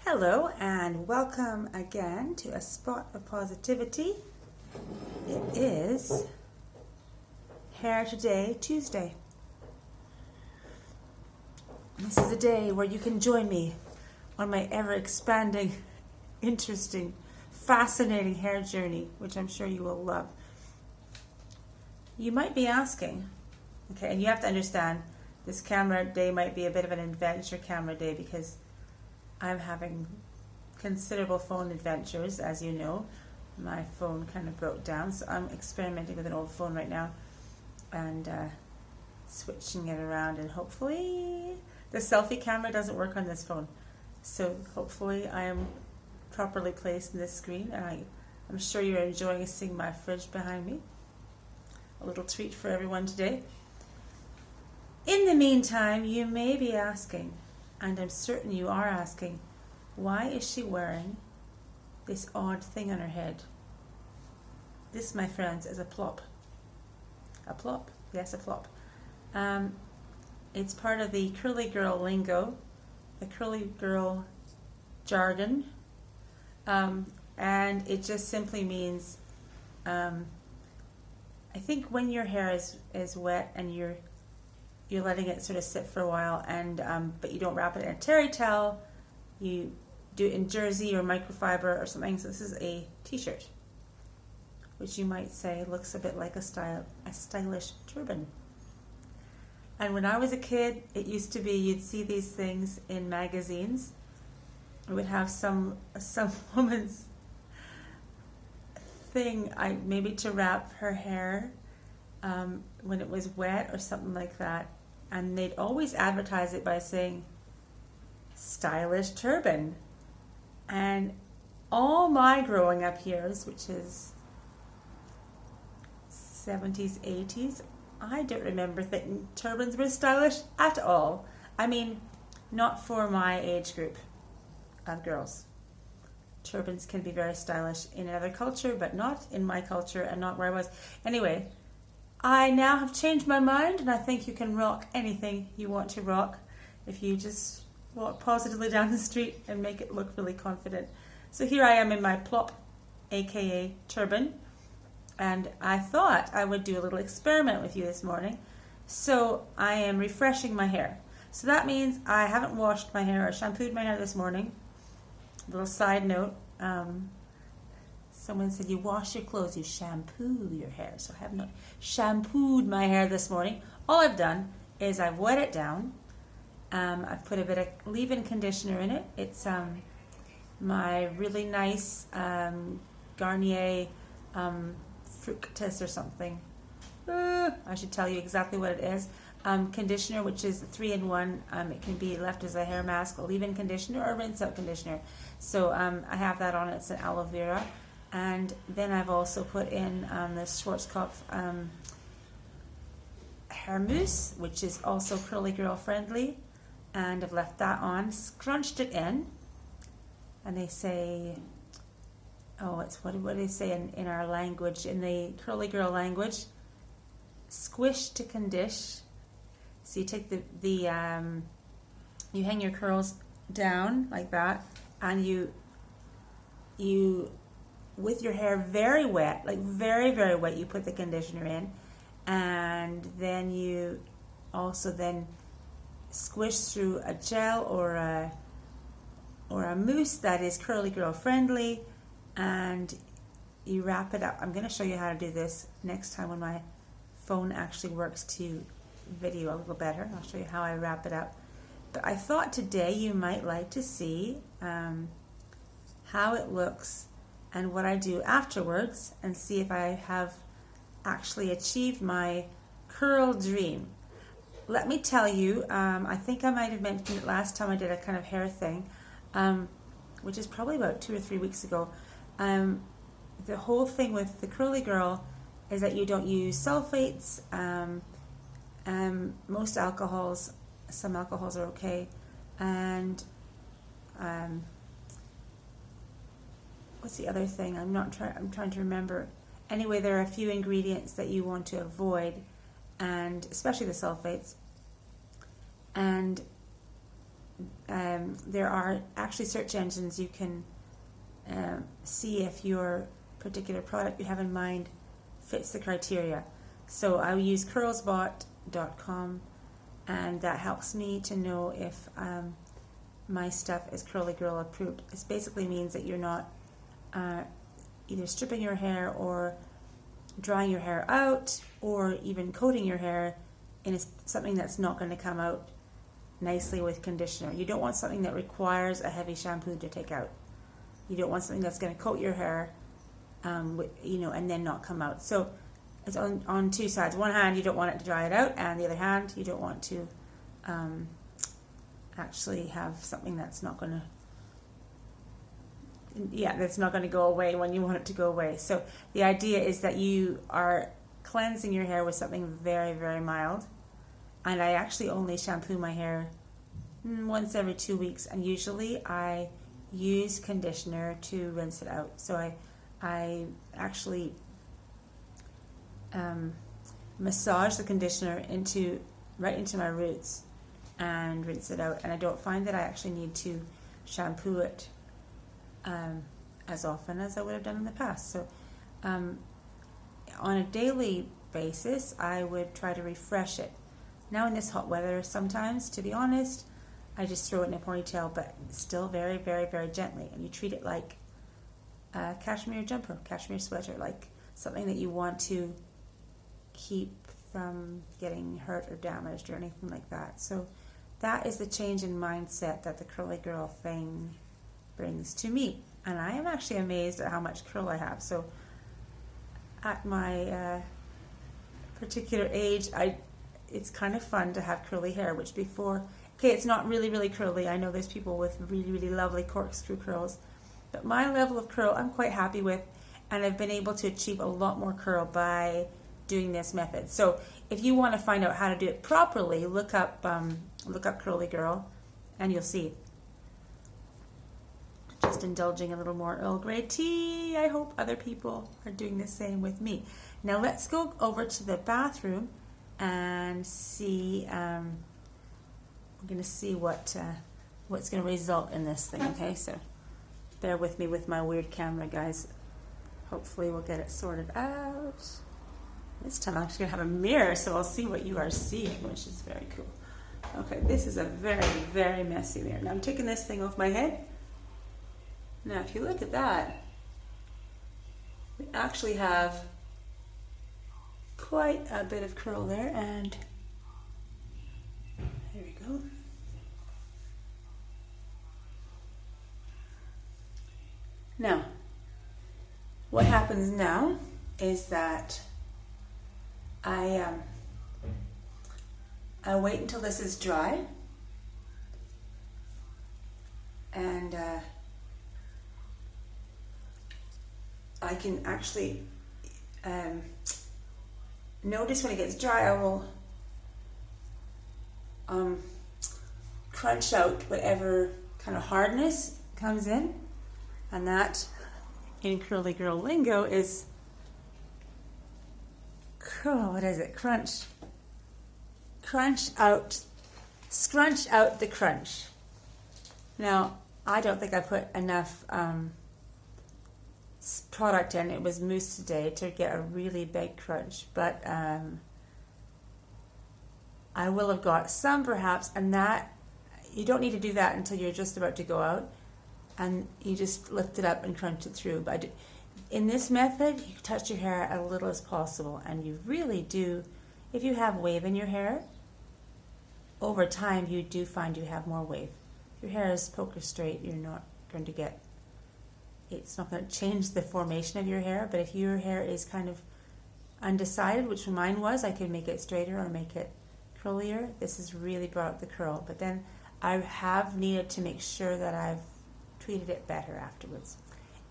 Hello and welcome again to A Spot of Positivity. It is Hair Today, Tuesday. This is a day where you can join me on my ever-expanding, interesting, fascinating hair journey, which I'm sure you will love. You might be asking, okay, and you have to understand, this camera day might be a bit of an adventure camera day because I'm having considerable phone adventures, as you know. My phone kind of broke down, so I'm experimenting with an old phone right now and switching it around, and hopefully the selfie camera doesn't work on this phone. So hopefully I am properly placed in this screen, and I'm sure you're enjoying seeing my fridge behind me. A little treat for everyone today. In the meantime, you may be asking, and I'm certain you are asking, why is she wearing this odd thing on her head? This, my friends, is a plop. A plop? Yes, a plop. It's part of the curly girl lingo, the curly girl jargon, and it just simply means, I think when your hair is wet and you're letting it sort of sit for a while, and but you don't wrap it in a terry towel, you do it in jersey or microfiber or something. So this is a t-shirt, which you might say looks a bit like a stylish turban. And when I was a kid, it used to be you'd see these things in magazines. It would have some woman's thing, maybe to wrap her hair when it was wet or something like that, and they'd always advertise it by saying stylish turban. And all my growing up years, which is 70s, 80s, I don't remember thinking turbans were stylish at all. I mean, not for my age group of girls. Turbans can be very stylish in another culture, but not in my culture and not where I was. Anyway, I now have changed my mind, and I think you can rock anything you want to rock if you just walk positively down the street and make it look really confident. So here I am in my plop, aka turban, and I thought I would do a little experiment with you this morning. So I am refreshing my hair. So that means I haven't washed my hair or shampooed my hair this morning. A little side note, someone said you wash your clothes, you shampoo your hair. So I have not shampooed my hair this morning. All I've done is I've wet it down. I've put a bit of leave-in conditioner in it. It's my really nice Garnier Fructis or something. I should tell you exactly what it is. Conditioner, which is 3-in-1. It can be left as a hair mask, a leave-in conditioner, or a rinse-out conditioner. So I have that on it. It's an aloe vera. And then I've also put in the Schwarzkopf hair mousse, which is also curly girl friendly, and I've left that on, scrunched it in, and they say, oh, it's what do they say in our language, in the curly girl language, squish to condish. So you take you hang your curls down like that, and you with your hair very wet, like very, very wet, you put the conditioner in, and then you also then squish through a gel or a mousse that is curly girl friendly, and you wrap it up. I'm going to show you how to do this next time when my phone actually works to video a little better. I'll show you how I wrap it up. But I thought today you might like to see how it looks and what I do afterwards, and see if I have actually achieved my curl dream. Let me tell you, I think I might have mentioned it last time I did a kind of hair thing, which is probably about 2 or 3 weeks ago. The whole thing with the curly girl is that you don't use sulfates, most alcohols, some alcohols are okay, and what's the other thing? I'm trying to remember. Anyway, there are a few ingredients that you want to avoid, and especially the sulfates. And there are actually search engines you can see if your particular product you have in mind fits the criteria. So I use curlsbot.com, and that helps me to know if my stuff is Curly Girl approved. This basically means that you're not either stripping your hair or drying your hair out or even coating your hair in something that's not going to come out nicely with conditioner. You don't want something that requires a heavy shampoo to take out. You don't want something that's going to coat your hair, and then not come out. So it's on two sides. One hand, you don't want it to dry it out, and the other hand, you don't want to actually have something that's not going to go away when you want it to go away. So the idea is that you are cleansing your hair with something very, very mild. And I actually only shampoo my hair once every 2 weeks, and usually I use conditioner to rinse it out. So I actually massage the conditioner right into my roots and rinse it out, and I don't find that I actually need to shampoo it as often as I would have done in the past. So on a daily basis, I would try to refresh it. Now in this hot weather, sometimes, to be honest, I just throw it in a ponytail, but still very, very, very gently. And you treat it like a cashmere jumper, cashmere sweater, like something that you want to keep from getting hurt or damaged or anything like that. So that is the change in mindset that the Curly Girl thing brings to me. And I am actually amazed at how much curl I have. So at my particular age, it's kind of fun to have curly hair, which before, it's not really, really curly. I know there's people with really, really lovely corkscrew curls, but my level of curl I'm quite happy with, and I've been able to achieve a lot more curl by doing this method. So if you want to find out how to do it properly, look up Curly Girl, and you'll see. Just indulging a little more Earl Grey tea. I hope other people are doing the same with me. Now let's go over to the bathroom and see. We're going to see what's going to result in this thing. Okay, so bear with me with my weird camera, guys. Hopefully we'll get it sorted out. This time I'm just going to have a mirror, so I'll see what you are seeing, which is very cool. Okay, this is a very, very messy mirror. Now I'm taking this thing off my head. Now if you look at that, we actually have quite a bit of curl there, and there we go. Now, what happens now is that I wait until this is dry, and I can actually notice when it gets dry. I will crunch out whatever kind of hardness comes in, and that in Curly Girl lingo is crunch out, scrunch out the crunch. Now I don't think I put enough product in. It was mousse today to get a really big crunch, but I will have got some perhaps, and that you don't need to do that until you're just about to go out, and you just lift it up and crunch it through. But in this method, you touch your hair as little as possible, and you really do. If you have wave in your hair, over time you do find you have more wave. If your hair is poker straight, you're not going to get, it's not going to change the formation of your hair. But if your hair is kind of undecided, which mine was, I could make it straighter or make it curlier. This has really brought out the curl. But then I have needed to make sure that I've treated it better afterwards.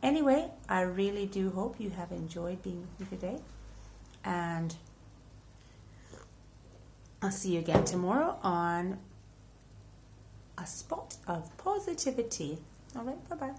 Anyway, I really do hope you have enjoyed being with me today, and I'll see you again tomorrow on A Spot of Positivity. All right, bye-bye.